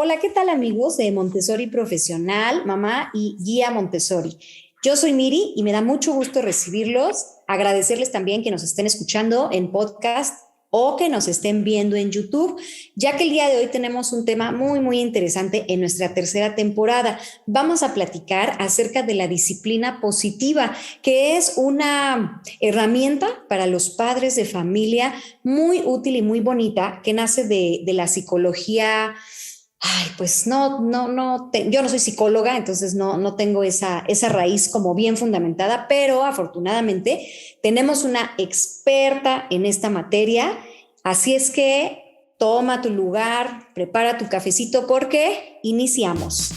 Hola, ¿qué tal amigos de Montessori Profesional, mamá y guía Montessori? Yo soy Miri y me da mucho gusto recibirlos, agradecerles también que nos estén escuchando en podcast o que nos estén viendo en YouTube, ya que el día de hoy tenemos un tema muy interesante en nuestra tercera temporada. Vamos a platicar acerca de la disciplina positiva, que es una herramienta para los padres de familia muy útil y muy bonita que nace de la psicología. Ay, pues yo no soy psicóloga, entonces no tengo esa raíz como bien fundamentada, pero afortunadamente tenemos una experta en esta materia, así es que toma tu lugar, prepara tu cafecito porque iniciamos.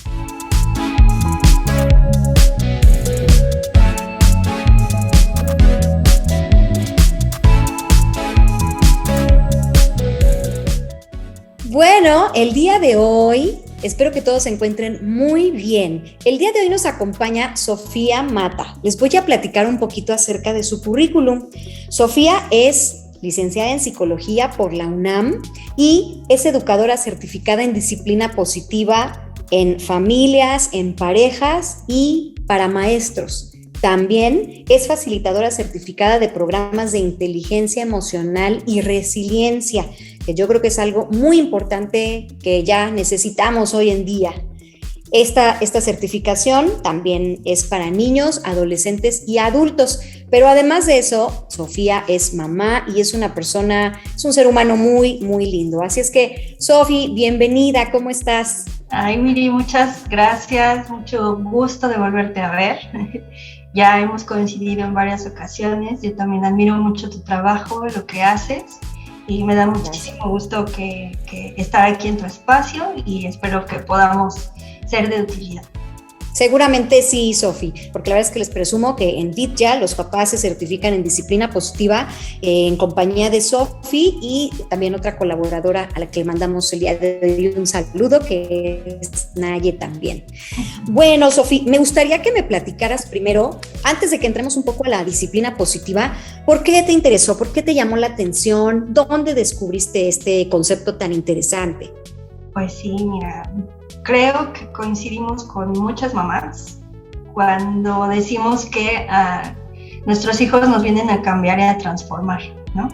Bueno, el día de hoy, espero que todos se encuentren muy bien. El día de hoy nos acompaña Sofía Mata. Les voy a platicar un poquito acerca de su currículum. Sofía es licenciada en psicología por la UNAM y es educadora certificada en disciplina positiva en familias, en parejas y para maestros. También es facilitadora certificada de programas de inteligencia emocional y resiliencia, que yo creo que es algo muy importante que ya necesitamos hoy en día. Esta certificación también es para niños, adolescentes y adultos, pero además de eso, Sofía es mamá y es una persona, es un ser humano muy lindo. Así es que, Sofi, bienvenida, ¿cómo estás? Ay, Miri, muchas gracias, mucho gusto de volverte a ver. Ya hemos coincidido en varias ocasiones, yo también admiro mucho tu trabajo, lo que haces, y me da muchísimo gusto que estar aquí en tu espacio y espero que podamos ser de utilidad. Seguramente sí, Sofi, porque la verdad es que les presumo que en DIT los papás se certifican en disciplina positiva en compañía de Sofi y también otra colaboradora a la que le mandamos el día de hoy un saludo, que es Naye también. Bueno, Sofi, me gustaría que me platicaras primero, antes de que entremos un poco a la disciplina positiva, ¿por qué te interesó? ¿Por qué te llamó la atención? ¿Dónde descubriste este concepto tan interesante? Pues sí, mira, creo que coincidimos con muchas mamás cuando decimos que nuestros hijos nos vienen a cambiar y a transformar, ¿no?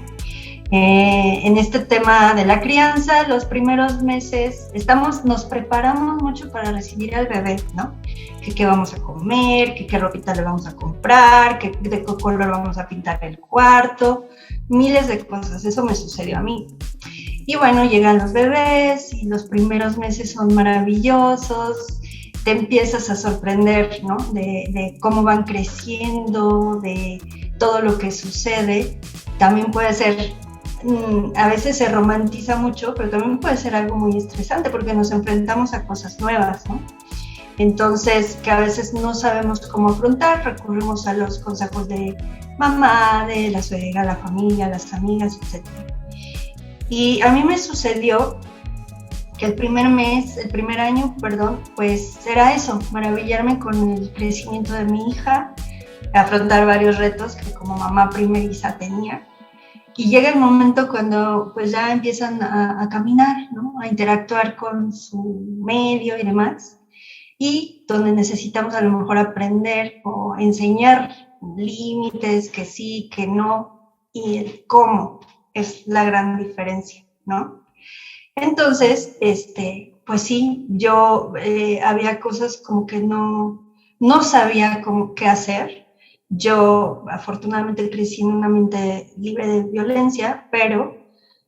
En este tema de la crianza, los primeros meses nos preparamos mucho para recibir al bebé, ¿no? Que qué vamos a comer, que qué ropita le vamos a comprar, que de qué color vamos a pintar el cuarto, miles de cosas. Eso me sucedió a mí. Y bueno, llegan los bebés y los primeros meses son maravillosos, te empiezas a sorprender, ¿no? De cómo van creciendo, de todo lo que sucede. También puede ser, a veces se romantiza mucho, pero también puede ser algo muy estresante porque nos enfrentamos a cosas nuevas, ¿no? Entonces, que a veces no sabemos cómo afrontar, recurrimos a los consejos de mamá, de la suegra, la familia, las amigas, etc. Y a mí me sucedió que el primer año, pues era eso, maravillarme con el crecimiento de mi hija, afrontar varios retos que como mamá primeriza tenía. Y llega el momento cuando pues ya empiezan a caminar, ¿no? A interactuar con su medio y demás, y donde necesitamos a lo mejor aprender o enseñar límites, que sí, que no, y el cómo es la gran diferencia, ¿no? Entonces, pues sí, yo había cosas como que no sabía qué hacer. Yo afortunadamente crecí en un ambiente libre de violencia, pero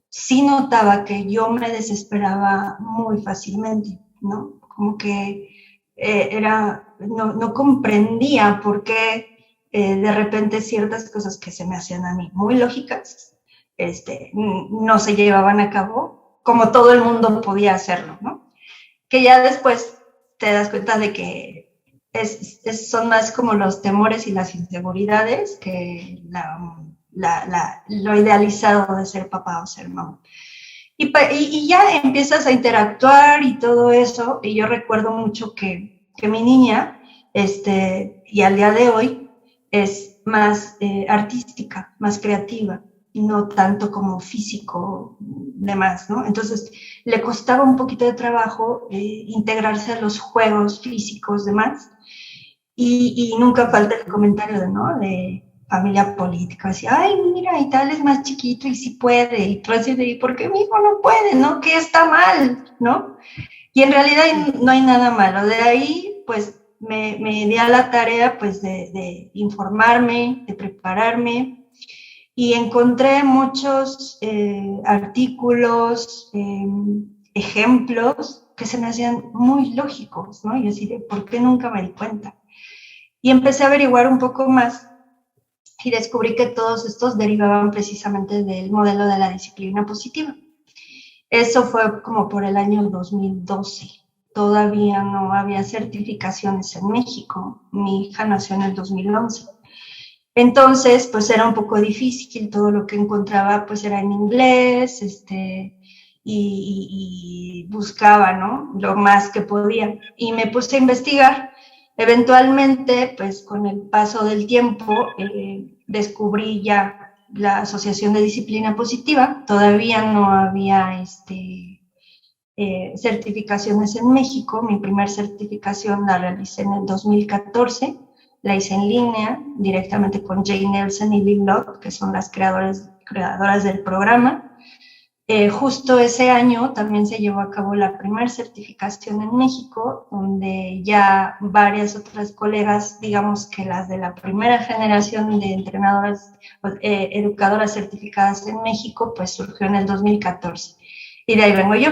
sí notaba que yo me desesperaba muy fácilmente, ¿no? Como que no comprendía por qué de repente ciertas cosas que se me hacían a mí muy lógicas, no se llevaban a cabo como todo el mundo podía hacerlo, ¿no? Que ya después te das cuenta de que son más como los temores y las inseguridades que lo idealizado de ser papá o ser mamá. Y ya empiezas a interactuar y todo eso, y yo recuerdo mucho que mi niña, y al día de hoy, es más artística, más creativa. no tanto como físico, demás, ¿no? Entonces le costaba un poquito de trabajo integrarse a los juegos físicos, demás, y nunca falta el comentario, ¿no? De familia política, así, ay, mira, y tal es más chiquito y sí puede, y tú así de, ¿por qué mi hijo no puede, no? ¿Qué está mal, no? Y en realidad no hay nada malo. De ahí, pues, me di a la tarea, pues, de informarme, de prepararme, y encontré muchos artículos, ejemplos que se me hacían muy lógicos, ¿no? Y así de, ¿por qué nunca me di cuenta? Y empecé a averiguar un poco más y descubrí que todos estos derivaban precisamente del modelo de la disciplina positiva. Eso fue como por el año 2012. Todavía no había certificaciones en México. Mi hija nació en el 2011. Entonces, pues era un poco difícil. Todo lo que encontraba, pues era en inglés, y buscaba, ¿no? Lo más que podía. Y me puse a investigar. Eventualmente, pues con el paso del tiempo, descubrí ya la Asociación de Disciplina Positiva. Todavía no había certificaciones en México. Mi primer certificación la realicé en el 2014. La hice en línea directamente con Jay Nelson y Bill Locke, que son las creadoras del programa. Justo ese año también se llevó a cabo la primera certificación en México, donde ya varias otras colegas, digamos que las de la primera generación de entrenadoras, educadoras certificadas en México, pues surgió en el 2014. Y de ahí vengo yo.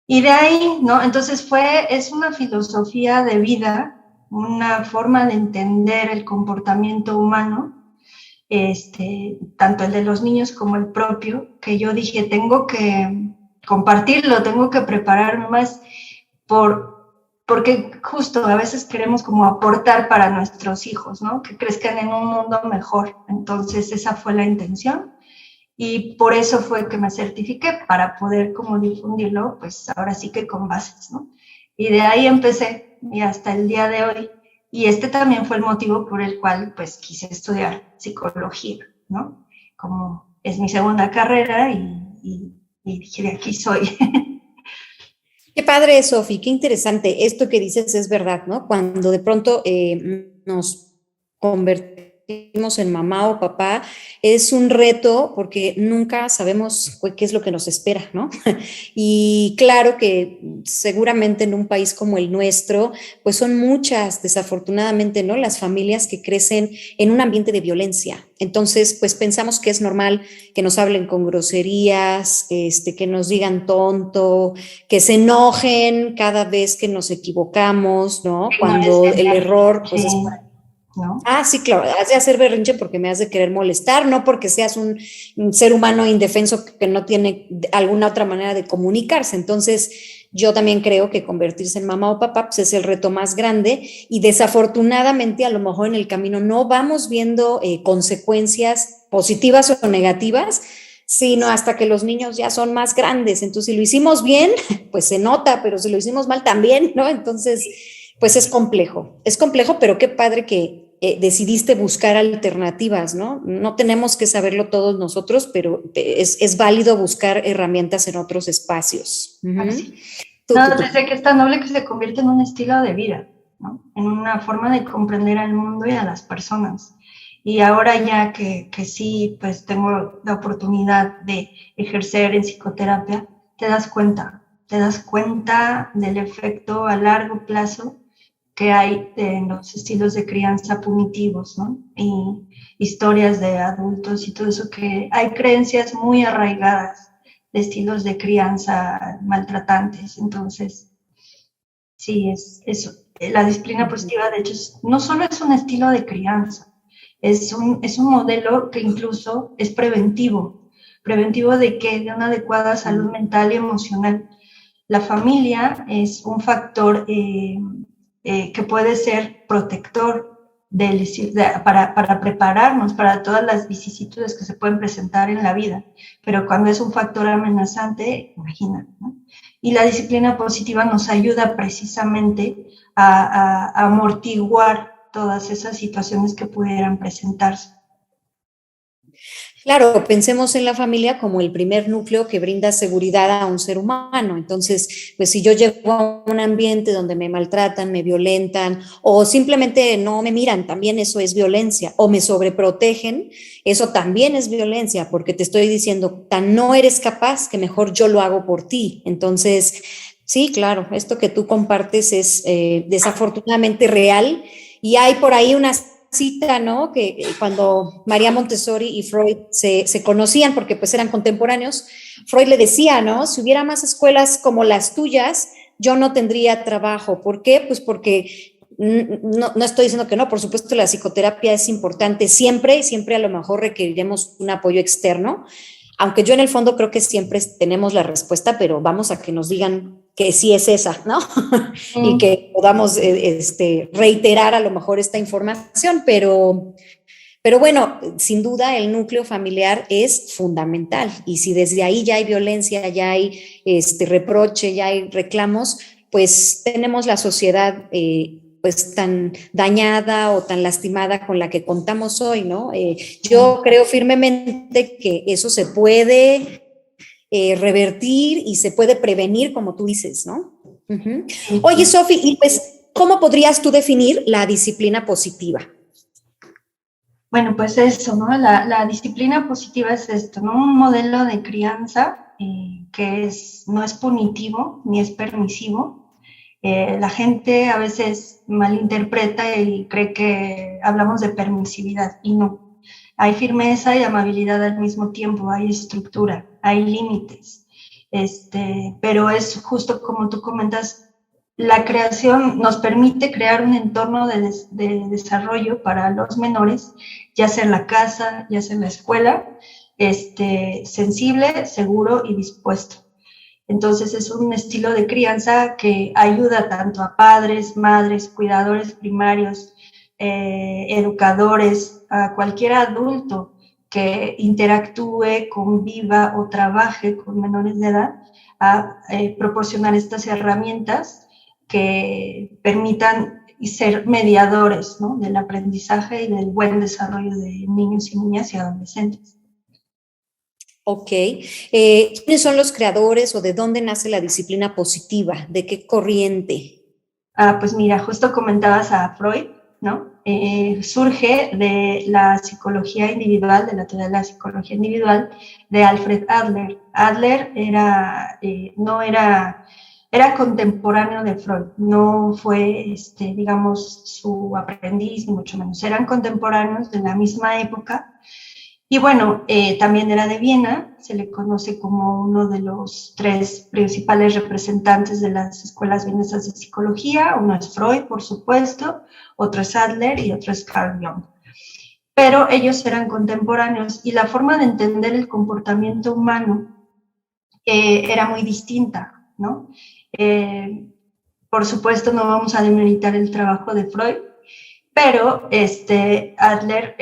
Y de ahí, ¿no? Entonces es una filosofía de vida, una forma de entender el comportamiento humano, tanto el de los niños como el propio, que yo dije, tengo que compartirlo, tengo que prepararme más, porque justo a veces queremos como aportar para nuestros hijos, ¿no? Que crezcan en un mundo mejor. Entonces esa fue la intención. Y por eso fue que me certifiqué, para poder como difundirlo, pues ahora sí que con bases, ¿no? Y de ahí empecé, y hasta el día de hoy. Y también fue el motivo por el cual, pues, quise estudiar psicología, ¿no? Como es mi segunda carrera, y dije, de aquí soy. Qué padre, Sofi, qué interesante. Esto que dices es verdad, ¿no? Cuando de pronto nos convertimos en mamá o papá, es un reto porque nunca sabemos qué es lo que nos espera, ¿no? Y claro que seguramente en un país como el nuestro, pues son muchas, desafortunadamente, ¿no? Las familias que crecen en un ambiente de violencia. Entonces, pues pensamos que es normal que nos hablen con groserías, que nos digan tonto, que se enojen cada vez que nos equivocamos, ¿no? Cuando el error, pues sí, es... ¿no? Sí, claro, has de hacer berrinche porque me has de querer molestar, no porque seas un ser humano indefenso que no tiene alguna otra manera de comunicarse. Entonces, yo también creo que convertirse en mamá o papá pues, es el reto más grande y desafortunadamente a lo mejor en el camino no vamos viendo consecuencias positivas o negativas, sino hasta que los niños ya son más grandes. Entonces, si lo hicimos bien, pues se nota, pero si lo hicimos mal también, ¿no? Entonces, pues es complejo, pero qué padre que decidiste buscar alternativas, ¿no? No tenemos que saberlo todos nosotros, pero es válido buscar herramientas en otros espacios. Así. No, desde que es tan noble que se convierte en un estilo de vida, ¿no? En una forma de comprender al mundo y a las personas. Y ahora ya que sí, pues tengo la oportunidad de ejercer en psicoterapia, te das cuenta del efecto a largo plazo que hay en los estilos de crianza punitivos, ¿no? Y historias de adultos y todo eso, que hay creencias muy arraigadas de estilos de crianza maltratantes. Entonces, sí, es eso. La disciplina positiva, de hecho, no solo es un estilo de crianza, es un modelo que incluso es preventivo de que de una adecuada salud mental y emocional. La familia es un factor que puede ser protector para prepararnos para todas las vicisitudes que se pueden presentar en la vida, pero cuando es un factor amenazante, imagínate, ¿no? Y la disciplina positiva nos ayuda precisamente a amortiguar todas esas situaciones que pudieran presentarse. Claro, pensemos en la familia como el primer núcleo que brinda seguridad a un ser humano. Entonces, pues si yo llego a un ambiente donde me maltratan, me violentan o simplemente no me miran, también eso es violencia. O me sobreprotegen, eso también es violencia, porque te estoy diciendo, tan no eres capaz que mejor yo lo hago por ti. Entonces, sí, claro, esto que tú compartes es desafortunadamente real y hay por ahí unas cita, ¿no? Que cuando María Montessori y Freud se conocían, porque pues eran contemporáneos, Freud le decía, ¿no? Si hubiera más escuelas como las tuyas, yo no tendría trabajo. ¿Por qué? Pues porque no estoy diciendo que no, por supuesto la psicoterapia es importante siempre y siempre a lo mejor requeriremos un apoyo externo, aunque yo en el fondo creo que siempre tenemos la respuesta, pero vamos a que nos digan que sí es esa, ¿no? Y Mm. que podamos reiterar a lo mejor esta información, pero bueno, sin duda el núcleo familiar es fundamental y si desde ahí ya hay violencia, ya hay reproche, ya hay reclamos, pues tenemos la sociedad pues tan dañada o tan lastimada con la que contamos hoy, ¿no? Yo creo firmemente que eso se puede revertir y se puede prevenir, como tú dices, ¿no? Uh-huh. Sí, Oye, Sofi, y pues, ¿cómo podrías tú definir la disciplina positiva? bueno, pues eso, ¿no? La disciplina positiva es esto, ¿no? Un modelo de crianza que no es punitivo ni es permisivo. La gente a veces malinterpreta y cree que hablamos de permisividad y no. Hay firmeza y amabilidad al mismo tiempo, hay estructura, hay límites. Pero es justo como tú comentas, la creación nos permite crear un entorno de desarrollo para los menores, ya sea en la casa, ya sea en la escuela, sensible, seguro y dispuesto. Entonces es un estilo de crianza que ayuda tanto a padres, madres, cuidadores primarios, educadores, a cualquier adulto que interactúe, conviva o trabaje con menores de edad, a proporcionar estas herramientas que permitan ser mediadores, ¿no? Del aprendizaje y del buen desarrollo de niños y niñas y adolescentes. Ok. ¿Quiénes son los creadores o de dónde nace la disciplina positiva? ¿De qué corriente? Pues mira, justo comentabas a Freud, ¿no? Surge de la psicología individual, de la teoría de la psicología individual de Alfred Adler. Adler era contemporáneo de Freud, no fue, digamos, su aprendiz, ni mucho menos. Eran contemporáneos de la misma época. Y bueno, también era de Viena, se le conoce como uno de los tres principales representantes de las escuelas vienesas de psicología. Uno es Freud, por supuesto, otro es Adler y otro es Carl Jung. Pero ellos eran contemporáneos y la forma de entender el comportamiento humano era muy distinta, ¿no? Por supuesto, no vamos a demeritar el trabajo de Freud, pero Adler,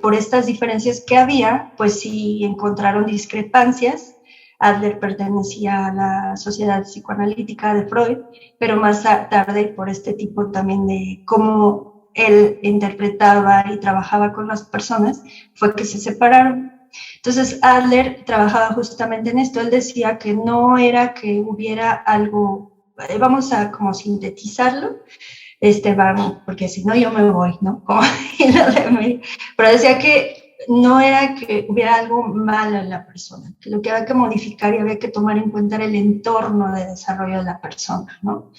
por estas diferencias que había, pues sí encontraron discrepancias. Adler pertenecía a la Sociedad Psicoanalítica de Freud, pero más tarde, por este tipo también de cómo él interpretaba y trabajaba con las personas, fue que se separaron. Entonces Adler trabajaba justamente en esto. Él decía que no era que hubiera algo, vamos a como sintetizarlo, vamos, porque si no yo me voy, ¿no? Como, pero decía que no era que hubiera algo malo en la persona, que lo que había que modificar y había que tomar en cuenta era el entorno de desarrollo de la persona, ¿no?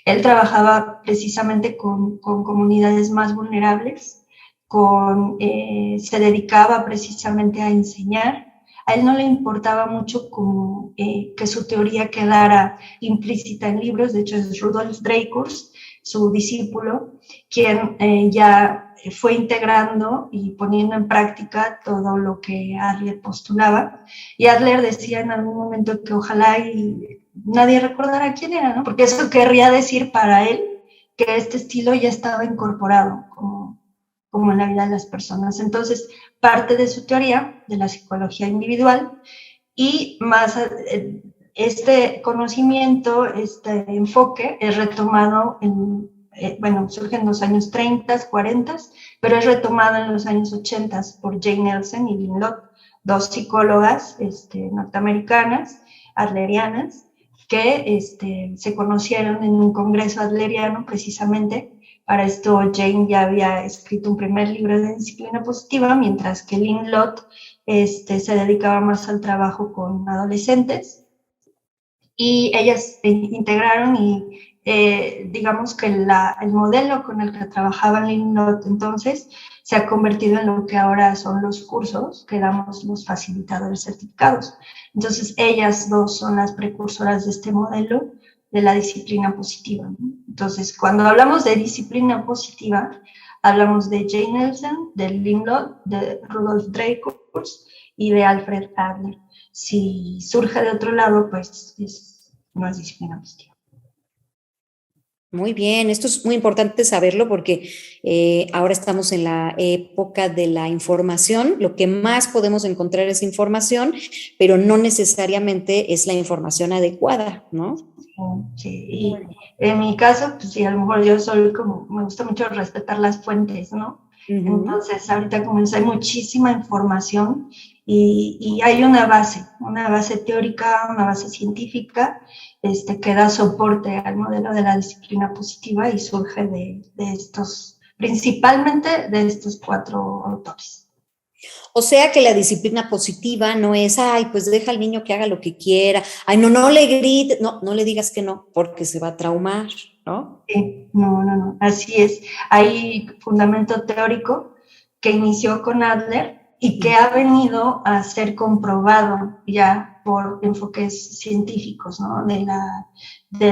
Él trabajaba precisamente con comunidades más vulnerables, se dedicaba precisamente a enseñar. A él no le importaba mucho como, que su teoría quedara implícita en libros. De hecho es Rudolf Dreikurs, su discípulo, quien ya fue integrando y poniendo en práctica todo lo que Adler postulaba. Y Adler decía en algún momento que ojalá y nadie recordara quién era, ¿no? Porque eso querría decir para él que este estilo ya estaba incorporado como en la vida de las personas. Entonces, parte de su teoría de la psicología individual y más este conocimiento, este enfoque es retomado surge en los años 30, 40, pero es retomado en los años 80 por Jane Nelson y Lynn Lott, dos psicólogas norteamericanas, adlerianas, que se conocieron en un congreso adleriano precisamente. Para esto Jane ya había escrito un primer libro de disciplina positiva, mientras que Lynn Lott se dedicaba más al trabajo con adolescentes. Y ellas integraron y digamos que el modelo con el que trabajaba Lynn Lott entonces se ha convertido en lo que ahora son los cursos que damos los facilitadores certificados. Entonces ellas dos son las precursoras de este modelo de la disciplina positiva, ¿no? Entonces, cuando hablamos de disciplina positiva, hablamos de Jane Nelson, de Lynn Lott, de Rudolf Dreikurs y de Alfred Adler. Si surge de otro lado, pues no es disciplina positiva. Muy bien, esto es muy importante saberlo porque ahora estamos en la época de la información, lo que más podemos encontrar es información, pero no necesariamente es la información adecuada, ¿no? Sí, y en mi caso, pues sí, a lo mejor yo soy como, me gusta mucho respetar las fuentes, ¿no? Entonces, ahorita como hay muchísima información y hay una base teórica, una base científica, que da soporte al modelo de la disciplina positiva y surge principalmente de estos 4 autores. O sea que la disciplina positiva no es, ay, pues deja al niño que haga lo que quiera, ay, no le grites, no le digas que no, porque se va a traumar, ¿no? Sí, no, así es. Hay fundamento teórico que inició con Adler y que ha venido a ser comprobado ya por enfoques científicos, ¿no?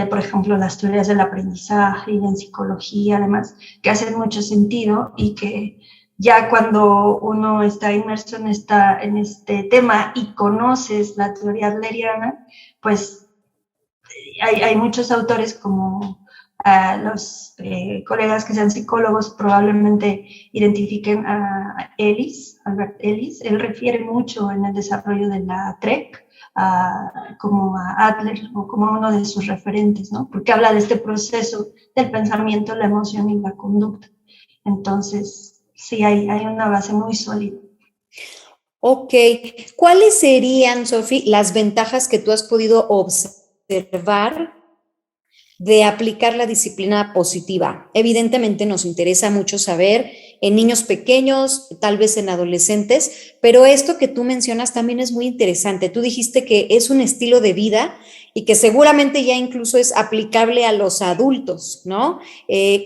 Por ejemplo, las teorías del aprendizaje y en psicología, además, que hacen mucho sentido y que ya cuando uno está inmerso en este tema y conoces la teoría adleriana, pues hay muchos autores como los colegas que sean psicólogos probablemente identifiquen a Albert Ellis. Él refiere mucho en el desarrollo de la TREC como a Adler o como uno de sus referentes, ¿no? Porque habla de este proceso del pensamiento, la emoción y la conducta. Entonces, sí, hay una base muy sólida. Ok, ¿cuáles serían, Sofi, las ventajas que tú has podido observar de aplicar la disciplina positiva? Evidentemente nos interesa mucho saber en niños pequeños, tal vez en adolescentes, pero esto que tú mencionas también es muy interesante. Tú dijiste que es un estilo de vida y que seguramente ya incluso es aplicable a los adultos, ¿no?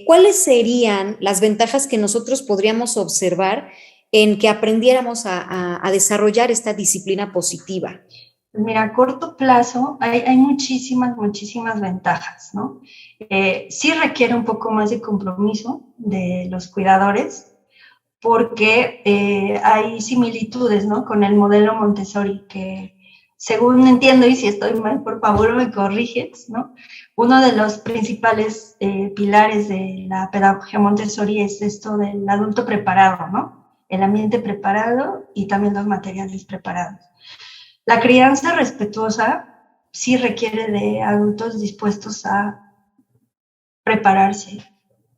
¿Cuáles serían las ventajas que nosotros podríamos observar en que aprendiéramos a desarrollar esta disciplina positiva? Mira, a corto plazo hay muchísimas ventajas, ¿no? Sí requiere un poco más de compromiso de los cuidadores, porque hay similitudes, ¿no? Con el modelo Montessori, que según entiendo, y si estoy mal, por favor me corriges, ¿no? Uno de los principales pilares de la pedagogía Montessori es esto del adulto preparado, ¿no? El ambiente preparado y también los materiales preparados. La crianza respetuosa sí requiere de adultos dispuestos a prepararse,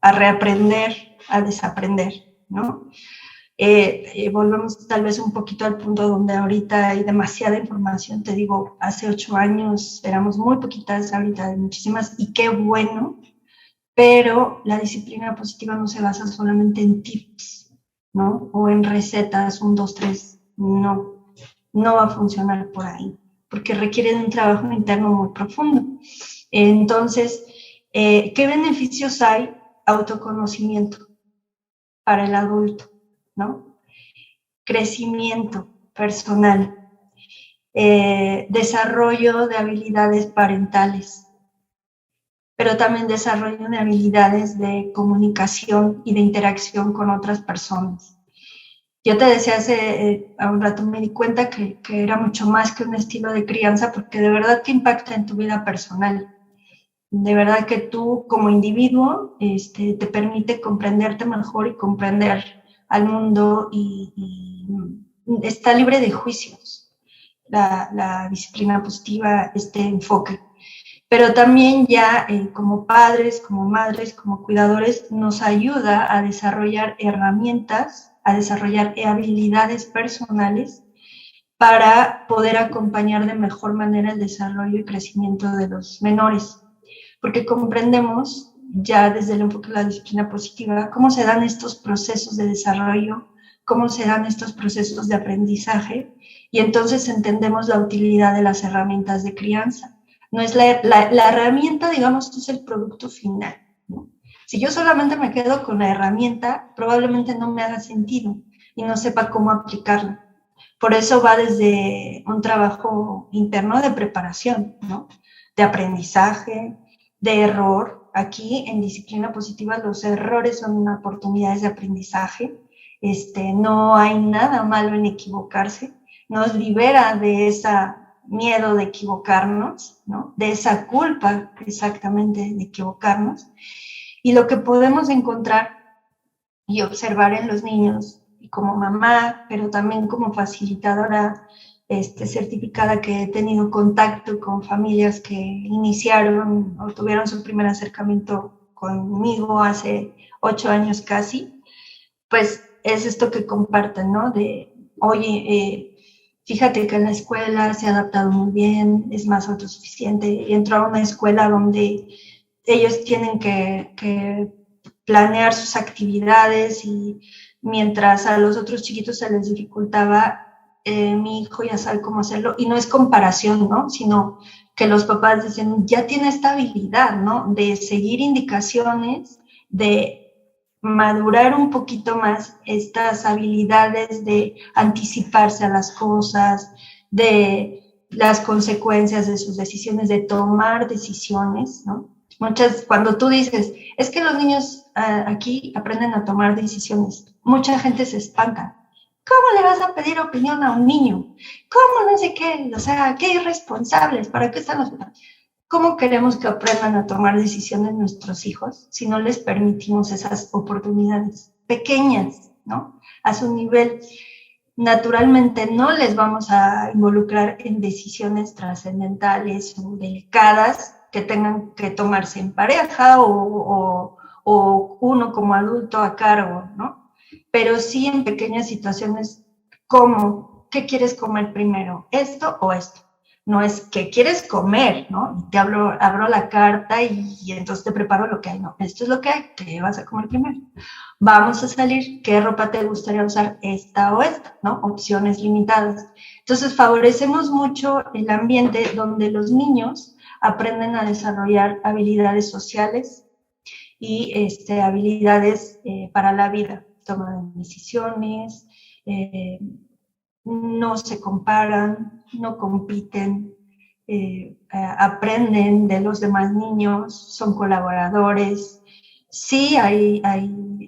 a reaprender, a desaprender, ¿no? Volvemos tal vez un poquito al punto donde ahorita hay demasiada información. Te digo, hace 8 años éramos muy poquitas, ahorita hay muchísimas, y qué bueno, pero la disciplina positiva no se basa solamente en tips, ¿no? O en recetas, 1, 2, 3, no va a funcionar por ahí, porque requiere de un trabajo interno muy profundo. Entonces, ¿qué beneficios hay? Autoconocimiento para el adulto, ¿no? Crecimiento personal, desarrollo de habilidades parentales, pero también desarrollo de habilidades de comunicación y de interacción con otras personas. Yo te decía hace un rato, me di cuenta que era mucho más que un estilo de crianza, porque de verdad que impacta en tu vida personal. De verdad que tú como individuo te permite comprenderte mejor y comprender al mundo y está libre de juicios. La disciplina positiva, este enfoque. Pero también ya como padres, como madres, como cuidadores, nos ayuda a desarrollar herramientas, a desarrollar habilidades personales para poder acompañar de mejor manera el desarrollo y crecimiento de los menores, porque comprendemos ya desde el enfoque de la disciplina positiva cómo se dan estos procesos de desarrollo, cómo se dan estos procesos de aprendizaje, y entonces entendemos la utilidad de las herramientas de crianza. No es la herramienta, digamos, es el producto final, ¿no? Si yo solamente me quedo con la herramienta, probablemente no me haga sentido y no sepa cómo aplicarla. Por eso va desde un trabajo interno de preparación, ¿no? De aprendizaje, de error. Aquí en disciplina positiva los errores son oportunidades de aprendizaje. No hay nada malo en equivocarse. Nos libera de ese miedo de equivocarnos, ¿no? De esa culpa exactamente de equivocarnos. Y lo que podemos encontrar y observar en los niños, y como mamá, pero también como facilitadora certificada, que he tenido contacto con familias que iniciaron o tuvieron su primer acercamiento conmigo hace 8 años casi, pues es esto que comparten, ¿no? De, oye, fíjate que en la escuela se ha adaptado muy bien, es más autosuficiente, y entró a una escuela donde ellos tienen que planear sus actividades, y mientras a los otros chiquitos se les dificultaba, mi hijo ya sabe cómo hacerlo, y no es comparación, ¿no? Sino que los papás dicen, ya tiene esta habilidad, ¿no? De seguir indicaciones, de madurar un poquito más estas habilidades de anticiparse a las cosas, de las consecuencias de sus decisiones, de tomar decisiones, ¿no? Cuando tú dices, es que los niños aquí aprenden a tomar decisiones, mucha gente se espanta. ¿Cómo le vas a pedir opinión a un niño? ¿Cómo no sé qué? O sea, qué irresponsables, ¿para qué están los... ¿Cómo queremos que aprendan a tomar decisiones nuestros hijos si no les permitimos esas oportunidades pequeñas, ¿no? A su nivel. Naturalmente no les vamos a involucrar en decisiones trascendentales o delicadas que tengan que tomarse en pareja o uno como adulto a cargo, ¿no? Pero sí en pequeñas situaciones como, ¿qué quieres comer primero? ¿Esto o esto? No es ¿qué quieres comer? ¿No? Te abro la carta y entonces te preparo lo que hay. No, esto es lo que hay, ¿qué vas a comer primero? Vamos a salir, ¿qué ropa te gustaría usar? Esta o esta, ¿no? Opciones limitadas. Entonces favorecemos mucho el ambiente donde los niños aprenden a desarrollar habilidades sociales y habilidades para la vida, toma de decisiones, no se comparan, no compiten, aprenden de los demás niños, son colaboradores. Sí hay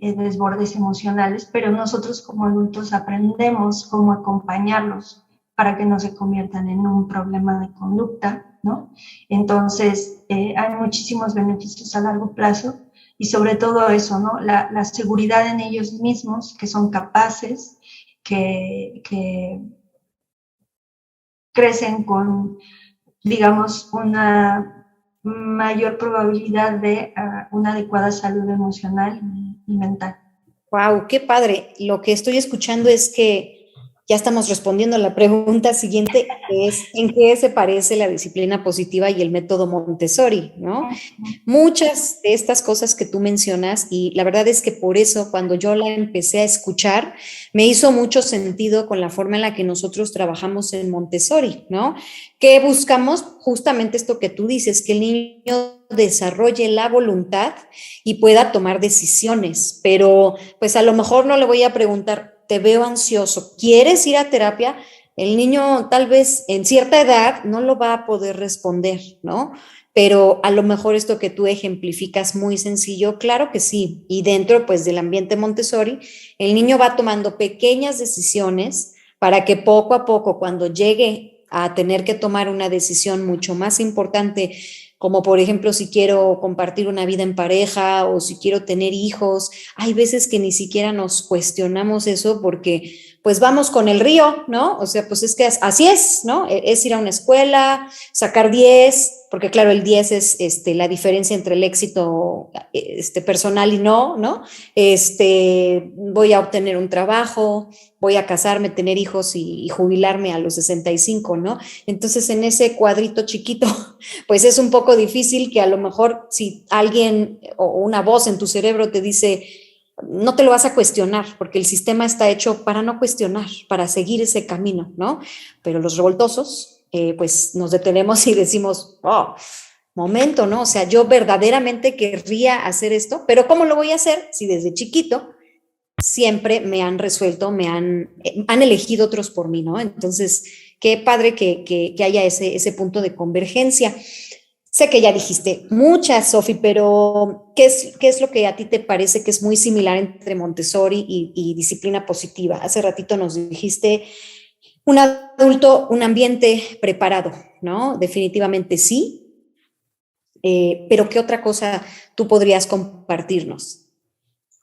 desbordes emocionales, pero nosotros como adultos aprendemos cómo acompañarlos para que no se conviertan en un problema de conducta, ¿no? Entonces, hay muchísimos beneficios a largo plazo, y sobre todo eso, ¿no? La seguridad en ellos mismos, que son capaces, que crecen con, digamos, una mayor probabilidad de una adecuada salud emocional y mental. Wow, qué padre. Lo que estoy escuchando es que ya estamos respondiendo a la pregunta siguiente, que es ¿en qué se parece la disciplina positiva y el método Montessori, ¿no? Muchas de estas cosas que tú mencionas, y la verdad es que por eso cuando yo la empecé a escuchar, me hizo mucho sentido con la forma en la que nosotros trabajamos en Montessori, ¿no? Que buscamos justamente esto que tú dices, que el niño desarrolle la voluntad y pueda tomar decisiones, pero pues a lo mejor no le voy a preguntar, te veo ansioso, ¿quieres ir a terapia? El niño tal vez en cierta edad no lo va a poder responder, ¿no? Pero a lo mejor esto que tú ejemplificas muy sencillo, claro que sí. Y dentro pues del ambiente Montessori, el niño va tomando pequeñas decisiones para que poco a poco, cuando llegue a tener que tomar una decisión mucho más importante, como por ejemplo si quiero compartir una vida en pareja o si quiero tener hijos, hay veces que ni siquiera nos cuestionamos eso porque pues vamos con el río, ¿no? O sea, pues es que así es, ¿no? Es ir a una escuela, sacar 10, porque claro, el 10 es la diferencia entre el éxito personal y no, ¿no? Voy a obtener un trabajo, voy a casarme, tener hijos y jubilarme a los 65, ¿no? Entonces, en ese cuadrito chiquito, pues es un poco difícil que a lo mejor si alguien o una voz en tu cerebro te dice, no te lo vas a cuestionar, porque el sistema está hecho para no cuestionar, para seguir ese camino, ¿no? Pero los revoltosos, pues nos detenemos y decimos, oh, momento, ¿no? O sea, yo verdaderamente querría hacer esto, pero ¿cómo lo voy a hacer si desde chiquito siempre me han resuelto, han elegido otros por mí, ¿no? Entonces, qué padre que haya ese punto de convergencia. Sé que ya dijiste muchas, Sofi, pero ¿qué es lo que a ti te parece que es muy similar entre Montessori y disciplina positiva? Hace ratito nos dijiste un adulto, un ambiente preparado, ¿no? Definitivamente sí, pero ¿qué otra cosa tú podrías compartirnos?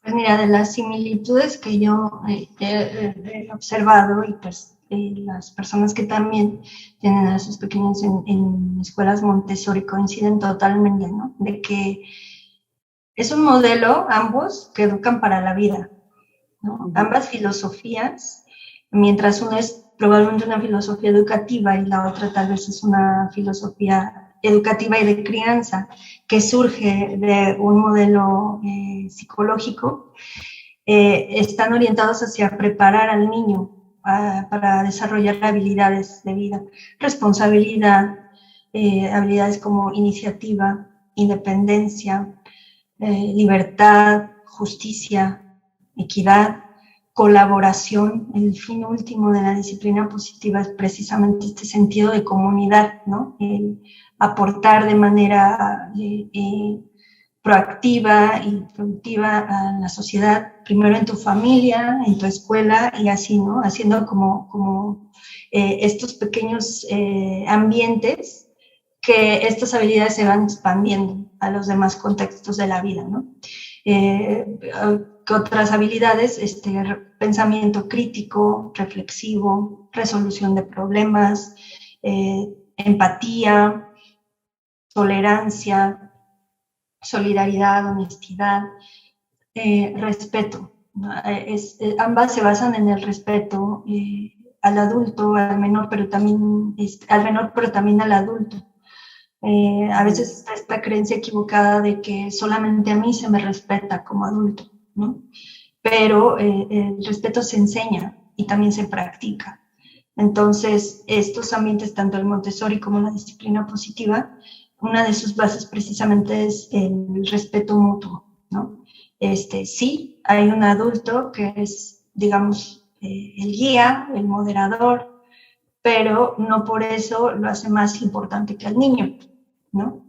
Pues mira, de las similitudes que yo he observado y pues las personas que también tienen a sus pequeños en escuelas Montessori coinciden totalmente, ¿no? De que es un modelo, ambos, que educan para la vida, ¿no? Ambas filosofías, mientras una es probablemente una filosofía educativa y la otra tal vez es una filosofía educativa y de crianza que surge de un modelo psicológico, están orientados hacia preparar al niño para desarrollar habilidades de vida, responsabilidad, habilidades como iniciativa, independencia, libertad, justicia, equidad, colaboración. El fin último de la disciplina positiva es precisamente este sentido de comunidad, ¿no? El aportar de manera proactiva y productiva a la sociedad, primero en tu familia, en tu escuela y así, ¿no? Haciendo como estos pequeños ambientes que estas habilidades se van expandiendo a los demás contextos de la vida, ¿no? Que otras habilidades, pensamiento crítico, reflexivo, resolución de problemas, empatía, tolerancia, solidaridad, honestidad, respeto. Ambas se basan en el respeto al adulto, al menor, pero también al adulto. A veces está esta creencia equivocada de que solamente a mí se me respeta como adulto, ¿no? Pero el respeto se enseña y también se practica. Entonces, estos ambientes, tanto el Montessori como la disciplina positiva, una de sus bases precisamente es el respeto mutuo, ¿no? Sí, hay un adulto que es, digamos, el guía, el moderador, pero no por eso lo hace más importante que al niño, ¿no?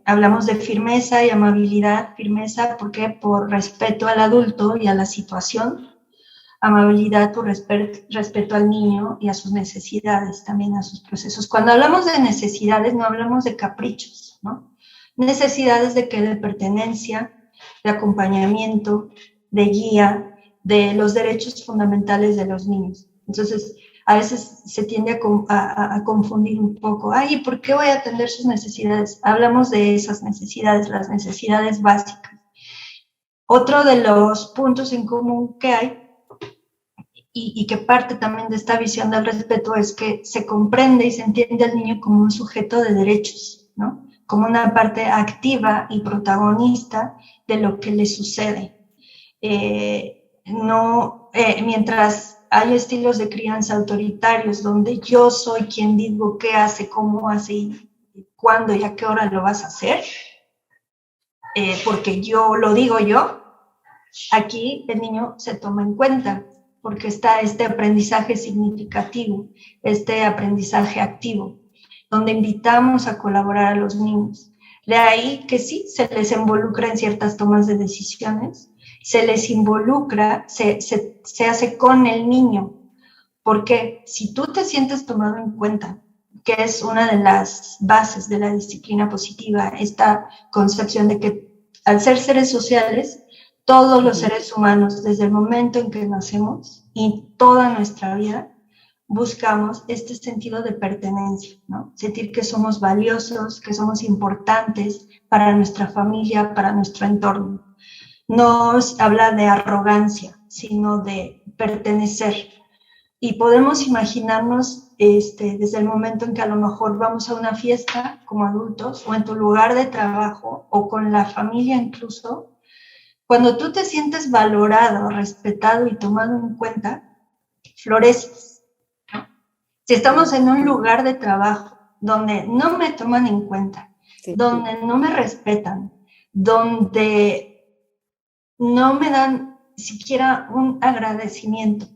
Hablamos de firmeza y amabilidad. Firmeza, ¿por qué? Por respeto al adulto y a la situación. Amabilidad por respeto al niño y a sus necesidades, también a sus procesos. Cuando hablamos de necesidades, no hablamos de caprichos, ¿no? Necesidades de pertenencia, de acompañamiento, de guía, de los derechos fundamentales de los niños. Entonces, a veces se tiende a confundir un poco. Ay, ¿por qué voy a atender sus necesidades? Hablamos de esas necesidades, las necesidades básicas. Otro de los puntos en común que hay y que parte también de esta visión del respeto es que se comprende y se entiende al niño como un sujeto de derechos, ¿no? Como una parte activa y protagonista de lo que le sucede. Mientras hay estilos de crianza autoritarios donde yo soy quien digo qué hace, cómo hace y cuándo y a qué hora lo vas a hacer, porque yo lo digo yo, aquí el niño se toma en cuenta porque está este aprendizaje significativo, este aprendizaje activo, donde invitamos a colaborar a los niños. De ahí que sí, se les involucra en ciertas tomas de decisiones, se les involucra, se hace con el niño, porque si tú te sientes tomado en cuenta, que es una de las bases de la disciplina positiva, esta concepción de que al ser seres sociales, Todos los seres humanos, desde el momento en que nacemos y toda nuestra vida, buscamos este sentido de pertenencia, ¿no? Sentir que somos valiosos, que somos importantes para nuestra familia, para nuestro entorno. No habla de arrogancia, sino de pertenecer. Y podemos imaginarnos desde el momento en que a lo mejor vamos a una fiesta como adultos o en tu lugar de trabajo o con la familia incluso, cuando tú te sientes valorado, respetado y tomado en cuenta, floreces, ¿no? Si estamos en un lugar de trabajo donde no me toman en cuenta, sí, donde no me respetan, donde no me dan siquiera un agradecimiento,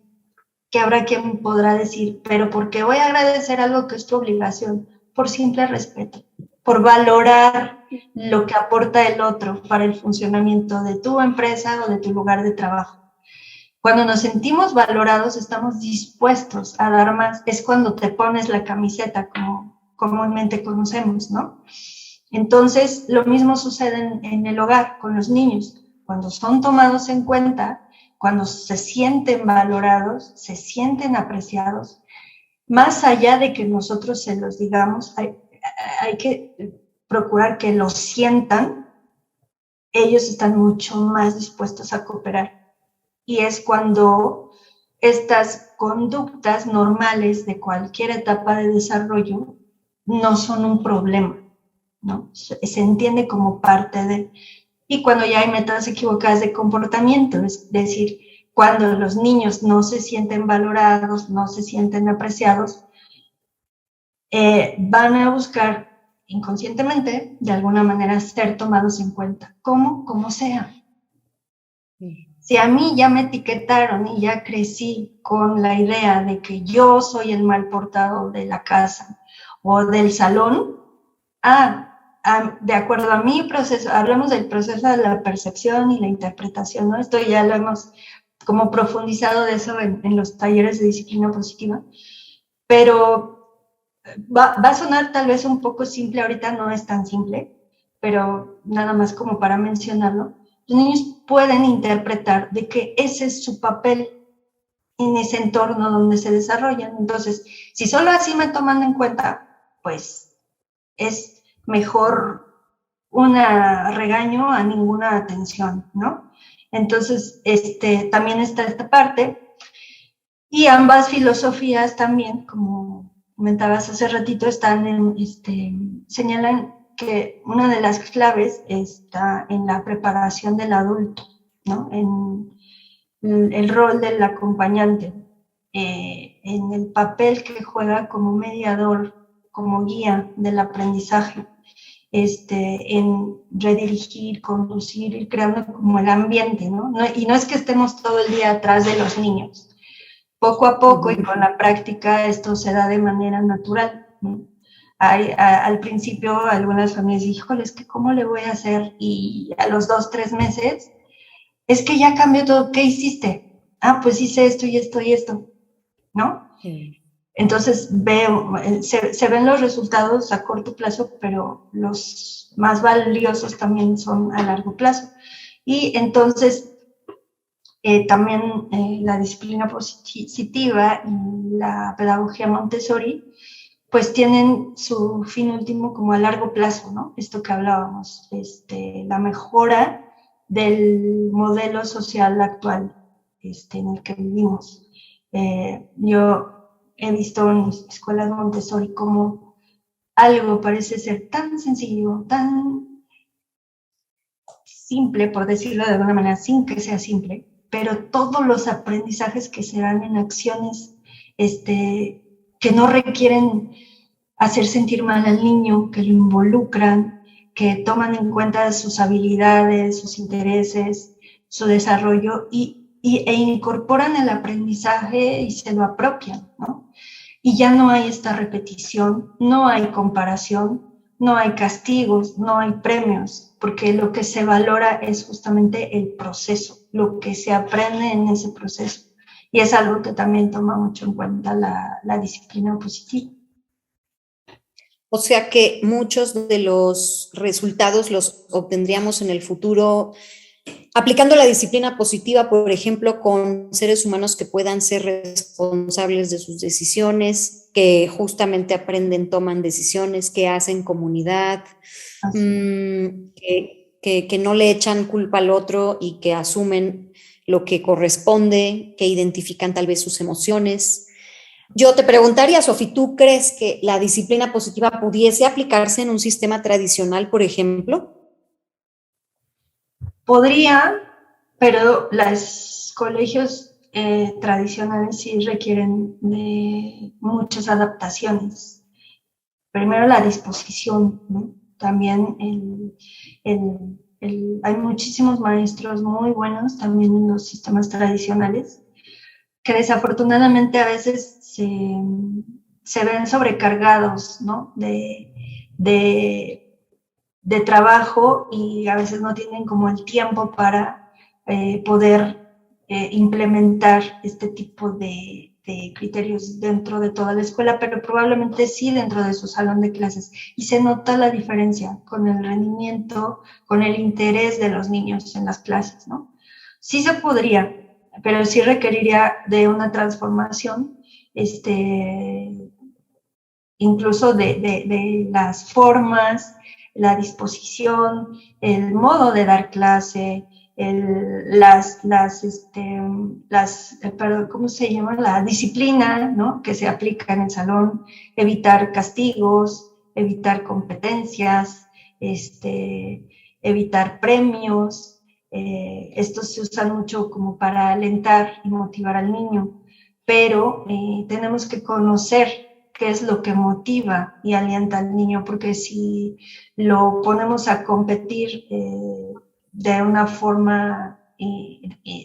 que habrá quien podrá decir, pero ¿por qué voy a agradecer algo que es tu obligación? Por simple respeto, por valorar lo que aporta el otro para el funcionamiento de tu empresa o de tu lugar de trabajo. Cuando nos sentimos valorados, estamos dispuestos a dar más. Es cuando te pones la camiseta, como comúnmente conocemos, ¿no? Entonces, lo mismo sucede en el hogar con los niños. Cuando son tomados en cuenta, cuando se sienten valorados, se sienten apreciados, más allá de que nosotros se los digamos, hay que procurar que lo sientan, ellos están mucho más dispuestos a cooperar. Y es cuando estas conductas normales de cualquier etapa de desarrollo no son un problema, ¿no? Se entiende como parte de... Y cuando ya hay métodos equivocadas de comportamiento, es decir, cuando los niños no se sienten valorados, no se sienten apreciados, van a buscar inconscientemente, de alguna manera, ser tomados en cuenta. ¿Cómo? Como sea. Si a mí ya me etiquetaron y ya crecí con la idea de que yo soy el mal portado de la casa o del salón, de acuerdo a mi proceso, hablamos del proceso de la percepción y la interpretación, ¿no? Esto ya lo hemos como profundizado de eso en los talleres de disciplina positiva, pero va a sonar tal vez un poco simple, ahorita no es tan simple, pero nada más como para mencionarlo. Los niños pueden interpretar de que ese es su papel en ese entorno donde se desarrollan. Entonces, si solo así me toman en cuenta, pues es mejor un regaño a ninguna atención, ¿no? Entonces, también está esta parte. Y ambas filosofías también, como comentabas hace ratito, señalan que una de las claves está en la preparación del adulto, ¿no? En el rol del acompañante, en el papel que juega como mediador, como guía del aprendizaje, en redirigir, conducir, ir creando como el ambiente, ¿no? Y no es que estemos todo el día atrás de los niños. Poco a poco y con la práctica esto se da de manera natural, ¿no? Al principio algunas familias dicen, híjole, es que ¿cómo le voy a hacer? Y a los 2, 3 meses, es que ya cambió todo, ¿qué hiciste? Pues hice esto y esto y esto, ¿no? Sí. Entonces se ven los resultados a corto plazo, pero los más valiosos también son a largo plazo. Y entonces también la disciplina positiva y la pedagogía Montessori, pues tienen su fin último como a largo plazo, ¿no? Esto que hablábamos, la mejora del modelo social actual en el que vivimos. Yo he visto en mis escuelas Montessori como algo parece ser tan sencillo, tan simple, por decirlo de alguna manera, sin que sea simple, pero todos los aprendizajes que se dan en acciones que no requieren hacer sentir mal al niño, que lo involucran, que toman en cuenta sus habilidades, sus intereses, su desarrollo e incorporan el aprendizaje y se lo apropian, ¿no? Y ya no hay esta repetición, no hay comparación, no hay castigos, no hay premios, porque lo que se valora es justamente el proceso, lo que se aprende en ese proceso. Y es algo que también toma mucho en cuenta la disciplina positiva. O sea que muchos de los resultados los obtendríamos en el futuro aplicando la disciplina positiva, por ejemplo, con seres humanos que puedan ser responsables de sus decisiones, que justamente aprenden, toman decisiones, que hacen comunidad, que no le echan culpa al otro y que asumen lo que corresponde, que identifican tal vez sus emociones. Yo te preguntaría, Sofi, ¿tú crees que la disciplina positiva pudiese aplicarse en un sistema tradicional, por ejemplo? Podría, pero los colegios tradicionales sí requieren de muchas adaptaciones. Primero la disposición, ¿no? También hay muchísimos maestros muy buenos también en los sistemas tradicionales que desafortunadamente a veces se ven sobrecargados, ¿no? De trabajo y a veces no tienen como el tiempo para poder implementar este tipo de criterios dentro de toda la escuela, pero probablemente sí dentro de su salón de clases. Y se nota la diferencia con el rendimiento, con el interés de los niños en las clases, ¿no? Sí se podría, pero sí requeriría de una transformación, incluso de las formas, la disposición, el modo de dar clase, ¿cómo se llama? La disciplina, ¿no? Que se aplica en el salón, evitar castigos, evitar competencias, evitar premios. Estos se usan mucho como para alentar y motivar al niño, pero tenemos que conocer qué es lo que motiva y alienta al niño, porque si lo ponemos a competir de una forma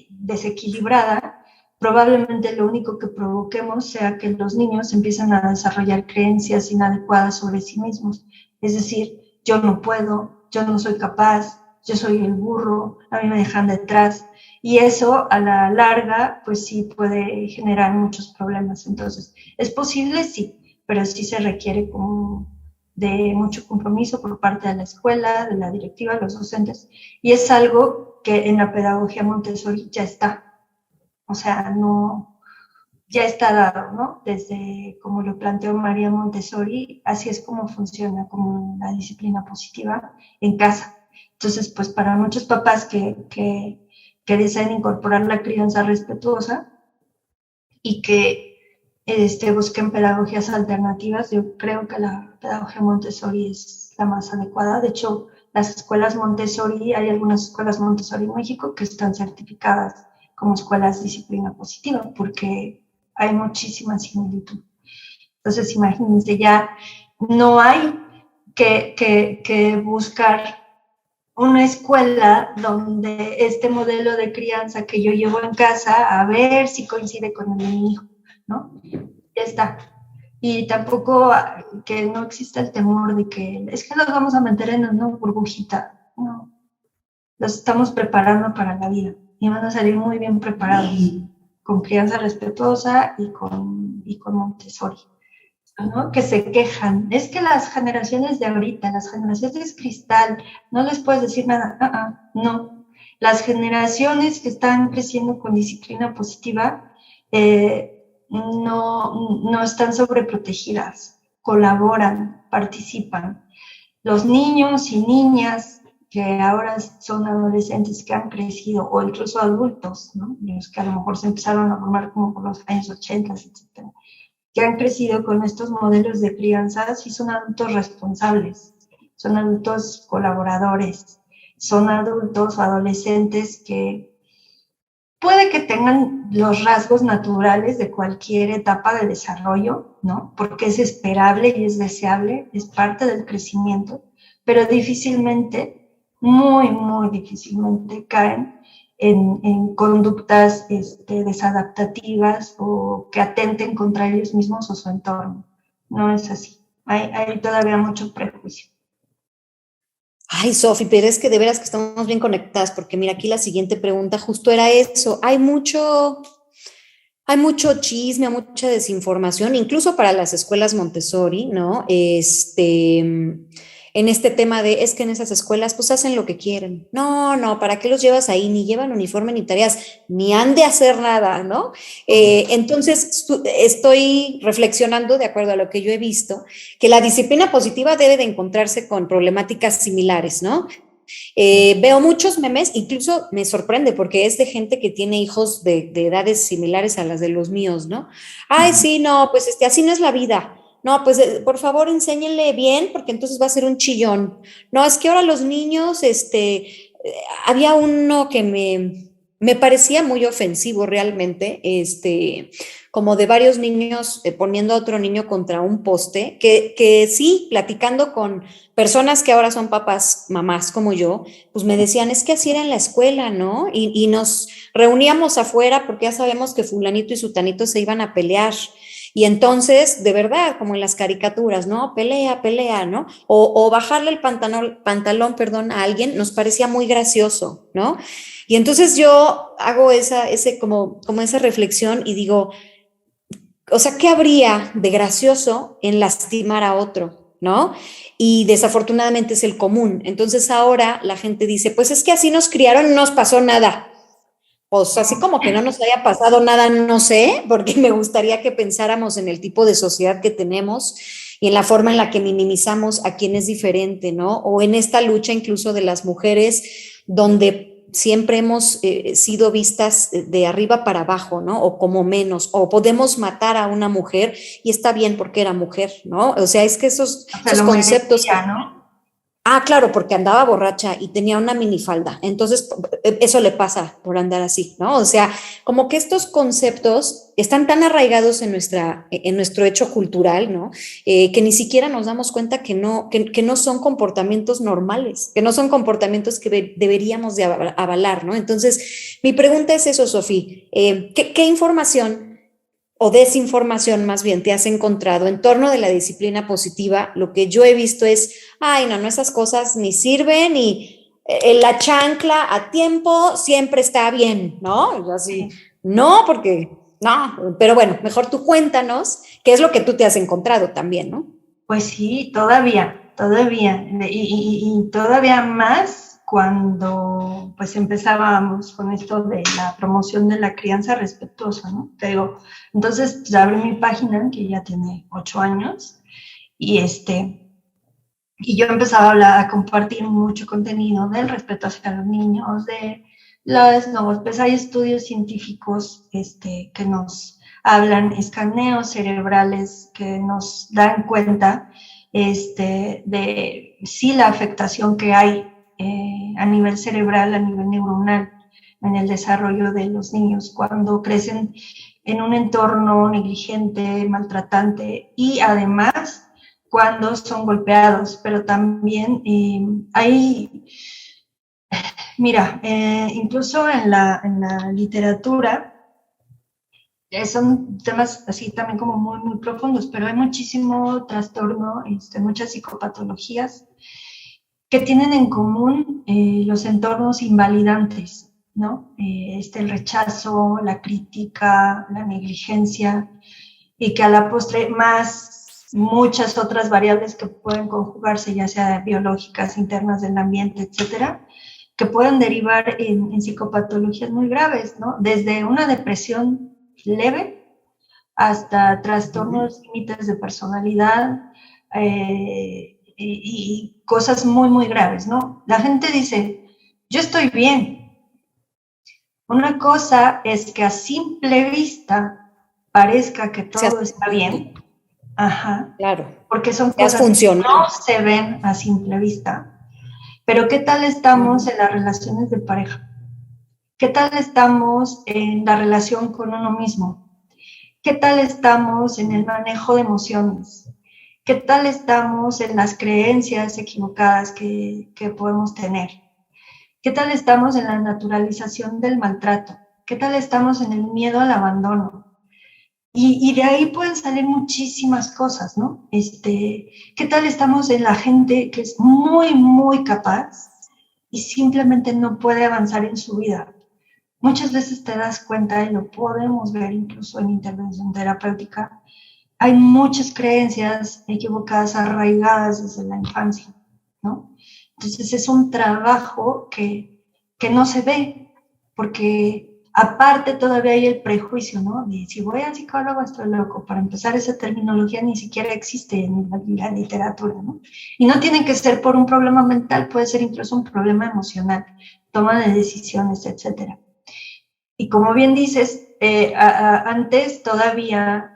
desequilibrada, probablemente lo único que provoquemos sea que los niños empiecen a desarrollar creencias inadecuadas sobre sí mismos. Es decir, yo no puedo, yo no soy capaz, yo soy el burro, a mí me dejan detrás. Y eso a la larga, pues sí puede generar muchos problemas. Entonces, ¿es posible? Sí, pero sí se requiere como de mucho compromiso por parte de la escuela, de la directiva, los docentes, y es algo que en la pedagogía Montessori ya está, o sea, no, ya está dado, ¿no? Desde como lo planteó María Montessori, así es como funciona, como la disciplina positiva en casa. Entonces, pues para muchos papás que desean incorporar la crianza respetuosa y que busquen pedagogías alternativas, yo creo que la pedagogía Montessori es la más adecuada. De hecho, las escuelas Montessori, hay algunas escuelas Montessori en México que están certificadas como escuelas de disciplina positiva, porque hay muchísima similitud. Entonces, imagínense, ya no hay que buscar una escuela donde este modelo de crianza que yo llevo en casa, a ver si coincide con el de mi hijo, ¿no? Ya está. Y tampoco que no exista el temor de que es que los vamos a meter en una burbujita. No, los estamos preparando para la vida y van a salir muy bien preparados, con crianza respetuosa y con Montessori, ¿no? Que se quejan. Es que las generaciones de ahorita, las generaciones cristal, no les puedes decir nada. No. Las generaciones que están creciendo con disciplina positiva, no están sobreprotegidas, colaboran, participan. Los niños y niñas que ahora son adolescentes que han crecido, o incluso adultos, ¿no? Los que a lo mejor se empezaron a formar como por los años 80, etc., que han crecido con estos modelos de crianza, sí son adultos responsables, son adultos colaboradores, son adultos o adolescentes que puede que tengan los rasgos naturales de cualquier etapa de desarrollo, ¿no? Porque es esperable y es deseable, es parte del crecimiento, pero difícilmente, muy difícilmente caen en conductas desadaptativas o que atenten contra ellos mismos o su entorno. No es así. Hay todavía mucho prejuicio. Ay, Sofi, pero es que de veras que estamos bien conectadas, porque mira, aquí la siguiente pregunta justo era eso. Hay mucho chisme, mucha desinformación, incluso para las escuelas Montessori, ¿no? en este tema de, es que en esas escuelas pues hacen lo que quieren. No, no, ¿para qué los llevas ahí? Ni llevan uniforme ni tareas, ni han de hacer nada, ¿no? Entonces, estoy reflexionando, de acuerdo a lo que yo he visto, que la disciplina positiva debe de encontrarse con problemáticas similares, ¿no? Veo muchos memes, incluso me sorprende porque es de gente que tiene hijos de edades similares a las de los míos, ¿no? Ay, sí, no, pues así no es la vida. No, pues por favor enséñenle bien porque entonces va a ser un chillón. No, es que ahora los niños, había uno que me parecía muy ofensivo realmente, como de varios niños poniendo a otro niño contra un poste, que sí, platicando con personas que ahora son papás, mamás como yo, pues me decían, es que así era en la escuela, ¿no? Y nos reuníamos afuera porque ya sabemos que fulanito y sutanito se iban a pelear. Y entonces, de verdad, como en las caricaturas, ¿no? Pelea, pelea, ¿no? O bajarle el pantalón, perdón, a alguien nos parecía muy gracioso, ¿no? Y entonces yo hago como esa reflexión y digo, o sea, ¿qué habría de gracioso en lastimar a otro, ¿no? Y desafortunadamente es el común. Entonces ahora la gente dice, pues es que así nos criaron, no nos pasó nada. Pues así como que no nos haya pasado nada, no sé, porque me gustaría que pensáramos en el tipo de sociedad que tenemos y en la forma en la que minimizamos a quien es diferente, ¿no? O en esta lucha incluso de las mujeres, donde siempre hemos sido vistas de arriba para abajo, ¿no? O como menos, o podemos matar a una mujer y está bien porque era mujer, ¿no? O sea, es que esos conceptos... Merecía, ¿no? Ah, claro, porque andaba borracha y tenía una minifalda. Entonces, eso le pasa por andar así, ¿no? O sea, como que estos conceptos están tan arraigados en nuestro hecho cultural, ¿no? Que ni siquiera nos damos cuenta que no son comportamientos normales, que no son comportamientos que deberíamos de avalar, ¿no? Entonces, mi pregunta es eso, Sofía. ¿Qué información o desinformación más bien te has encontrado en torno de la disciplina positiva? Lo que yo he visto es, ay, no, esas cosas ni sirven y la chancla a tiempo siempre está bien, ¿no? Y yo así, no, porque, no, pero bueno, mejor tú cuéntanos qué es lo que tú te has encontrado también, ¿no? Pues sí, todavía, y todavía más cuando pues empezábamos con esto de la promoción de la crianza respetuosa, ¿no? Te digo, entonces pues, abrí mi página, que ya tiene 8 años, y y yo empezaba a hablar, a compartir mucho contenido del respeto hacia los niños, de pues hay estudios científicos que nos hablan, escaneos cerebrales que nos dan cuenta de sí la afectación que hay a nivel cerebral, a nivel neuronal, en el desarrollo de los niños cuando crecen en un entorno negligente, maltratante y además cuando son golpeados, pero también hay, mira, incluso en la literatura, son temas así también como muy, muy profundos, pero hay muchísimo trastorno, muchas psicopatologías que tienen en común los entornos invalidantes, ¿no? El rechazo, la crítica, la negligencia, y que a la postre más muchas otras variables que pueden conjugarse, ya sea biológicas, internas del ambiente, etcétera, que pueden derivar en psicopatologías muy graves, ¿no? Desde una depresión leve hasta trastornos límites de personalidad y cosas muy, muy graves, ¿no? La gente dice, yo estoy bien. Una cosa es que a simple vista parezca que todo está bien. Ajá. Claro. Porque son cosas que no se ven a simple vista. Pero ¿qué tal estamos en las relaciones de pareja? ¿Qué tal estamos en la relación con uno mismo? ¿Qué tal estamos en el manejo de emociones? ¿Qué tal estamos en las creencias equivocadas que podemos tener? ¿Qué tal estamos en la naturalización del maltrato? ¿Qué tal estamos en el miedo al abandono? Y de ahí pueden salir muchísimas cosas, ¿no? ¿Qué tal estamos en la gente que es muy, muy capaz y simplemente no puede avanzar en su vida? Muchas veces te das cuenta, y lo podemos ver incluso en intervención terapéutica, hay muchas creencias equivocadas, arraigadas desde la infancia. ¿no? Entonces es un trabajo que no se ve, porque aparte todavía hay el prejuicio, ¿no? De si voy al psicólogo estoy loco. Para empezar, esa terminología ni siquiera existe en la literatura, ¿no? Y no tiene que ser por un problema mental, puede ser incluso un problema emocional, toma de decisiones, etcétera. Y como bien dices, antes todavía,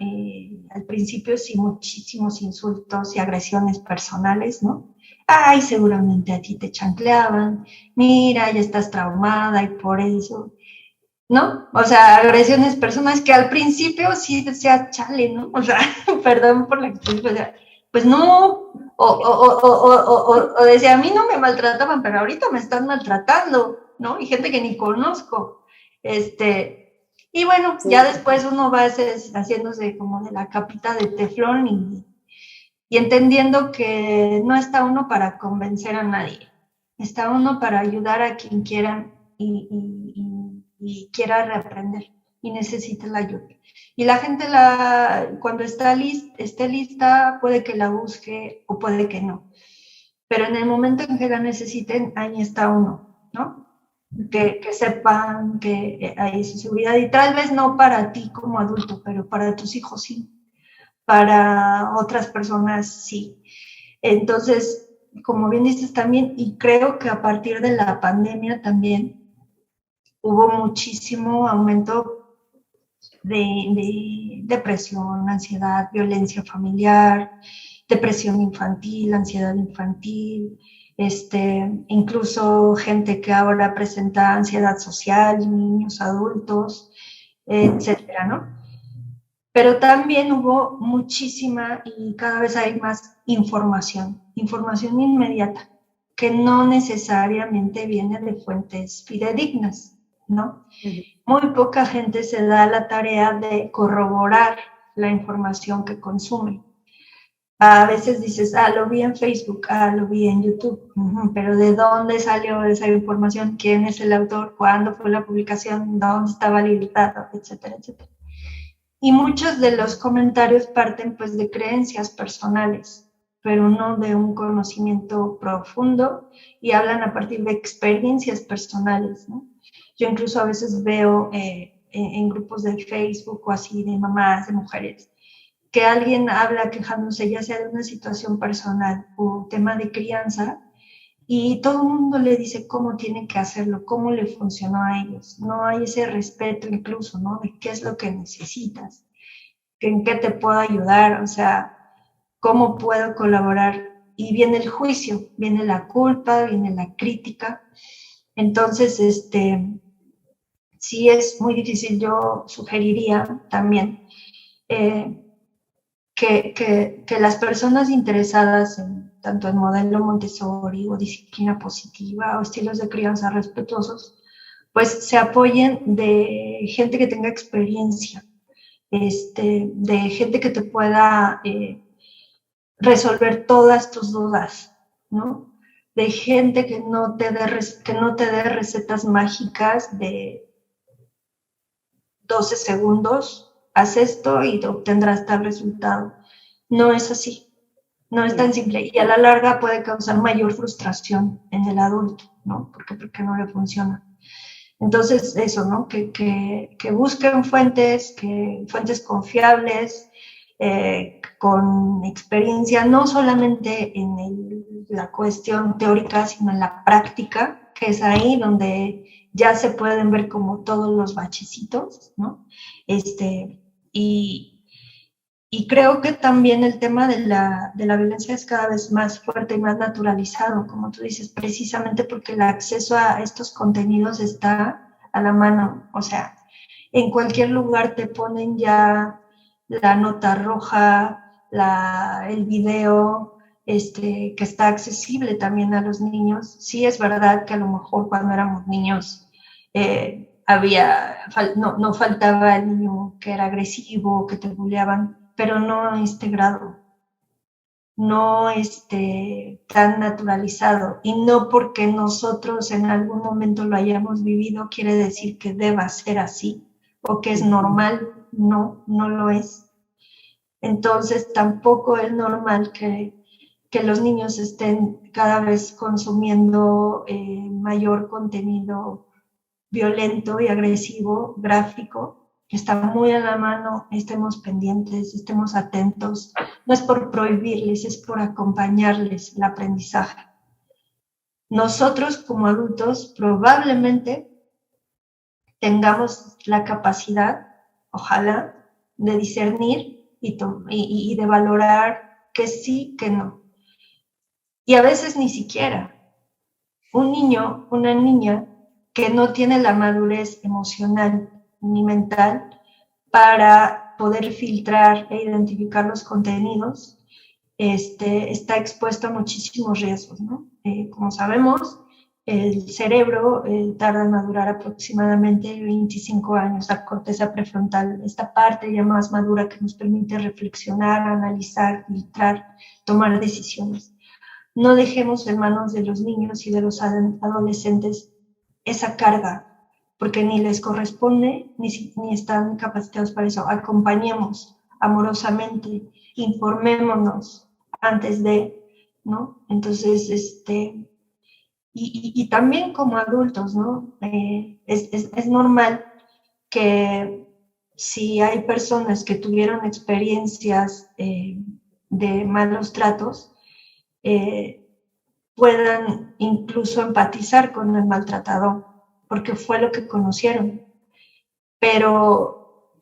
al principio sí, muchísimos insultos y agresiones personales, ¿no? Ay, seguramente a ti te chancleaban, mira, ya estás traumada y por eso, ¿no? O sea, agresiones personales que al principio sí decía, chale, ¿no? O sea, perdón por la expresión, o sea, pues no, o decía, a mí no me maltrataban, pero ahorita me están maltratando, ¿no? Y gente que ni conozco. Y bueno, Sí. ya después uno va haciéndose como de la capita de teflón y entendiendo que no está uno para convencer a nadie, está uno para ayudar a quien quiera y quiera reaprender y necesite la ayuda. Y la gente cuando esté lista puede que la busque o puede que no. Pero en el momento en que la necesiten, ahí está uno, ¿no? Que sepan que hay su seguridad y tal vez no para ti como adulto, pero para tus hijos sí, para otras personas sí. Entonces, como bien dices también, y creo que a partir de la pandemia también hubo muchísimo aumento de depresión, ansiedad, violencia familiar, depresión infantil, ansiedad infantil, incluso gente que ahora presenta ansiedad social, niños, adultos, etcétera, ¿no? Pero también hubo muchísima y cada vez hay más información inmediata, que no necesariamente viene de fuentes fidedignas, ¿no? Muy poca gente se da la tarea de corroborar la información que consume. A veces dices, lo vi en Facebook, lo vi en YouTube, pero ¿de dónde salió esa información? ¿Quién es el autor? ¿Cuándo fue la publicación? ¿Dónde está validado? Etcétera, etcétera. Y muchos de los comentarios parten pues de creencias personales, pero no de un conocimiento profundo y hablan a partir de experiencias personales, ¿no? Yo incluso a veces veo en grupos de Facebook o así de mamás, de mujeres, que alguien habla quejándose ya sea de una situación personal o tema de crianza y todo el mundo le dice cómo tiene que hacerlo, cómo le funcionó a ellos. No hay ese respeto incluso, ¿no? De qué es lo que necesitas, en qué te puedo ayudar, o sea, cómo puedo colaborar. Y viene el juicio, viene la culpa, viene la crítica. Entonces, sí es muy difícil. Yo sugeriría también que las personas interesadas tanto en modelo Montessori o disciplina positiva o estilos de crianza respetuosos, pues se apoyen de gente que tenga experiencia, de gente que te pueda resolver todas tus dudas, ¿no? De gente que no te dé recetas mágicas de 12 segundos, haz esto y obtendrás tal resultado. No es así, no es tan simple y a la larga puede causar mayor frustración en el adulto, ¿no? Porque no le funciona. Entonces, eso, ¿no? Que busquen fuentes confiables, con experiencia, no solamente en la cuestión teórica, sino en la práctica, que es ahí donde ya se pueden ver como todos los bachecitos, ¿no? Y creo que también el tema de la violencia es cada vez más fuerte y más naturalizado, como tú dices, precisamente porque el acceso a estos contenidos está a la mano. O sea, en cualquier lugar te ponen ya la nota roja, el video, que está accesible también a los niños. Sí es verdad que a lo mejor cuando éramos niños no faltaba el niño que era agresivo, que te bulleaban, pero no a este grado, no tan naturalizado. Y no porque nosotros en algún momento lo hayamos vivido quiere decir que deba ser así o que es normal. No, no lo es. Entonces tampoco es normal que los niños cada vez consumiendo mayor contenido violento y agresivo, gráfico, que está muy a la mano, estemos pendientes, estemos atentos. No es por prohibirles, es por acompañarles el aprendizaje. Nosotros como adultos probablemente tengamos la capacidad, ojalá, de discernir y de valorar que sí, que no. Y a veces ni siquiera. Un niño, una niña que no tiene la madurez emocional ni mental para poder filtrar e identificar los contenidos, está expuesto a muchísimos riesgos, ¿no? Como sabemos, el cerebro tarda en madurar aproximadamente 25 años, la corteza prefrontal, esta parte ya más madura que nos permite reflexionar, analizar, filtrar, tomar decisiones. No dejemos en manos de los niños y de los adolescentes esa carga, porque ni les corresponde ni están capacitados para eso. Acompañemos amorosamente, informémonos antes de, ¿no? Entonces, y también como adultos, ¿no? Es normal que si hay personas que tuvieron experiencias de malos tratos, puedan incluso empatizar con el maltratador, porque fue lo que conocieron. Pero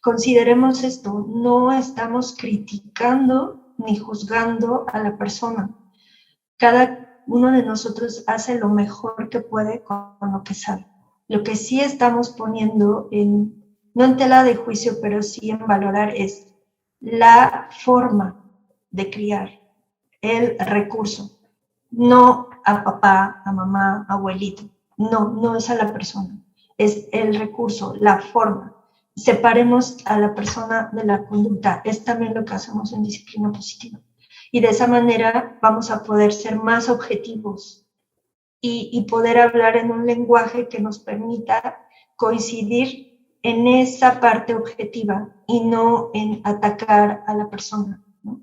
consideremos esto, no estamos criticando ni juzgando a la persona. Cada uno de nosotros hace lo mejor que puede con lo que sabe. Lo que sí estamos poniendo no en tela de juicio, pero sí en valorar es la forma de criar, el recurso, no a papá, a mamá, abuelito, no es a la persona, es el recurso, la forma. Separemos a la persona de la conducta, es también lo que hacemos en disciplina positiva. Y de esa manera vamos a poder ser más objetivos y poder hablar en un lenguaje que nos permita coincidir en esa parte objetiva y no en atacar a la persona, ¿no?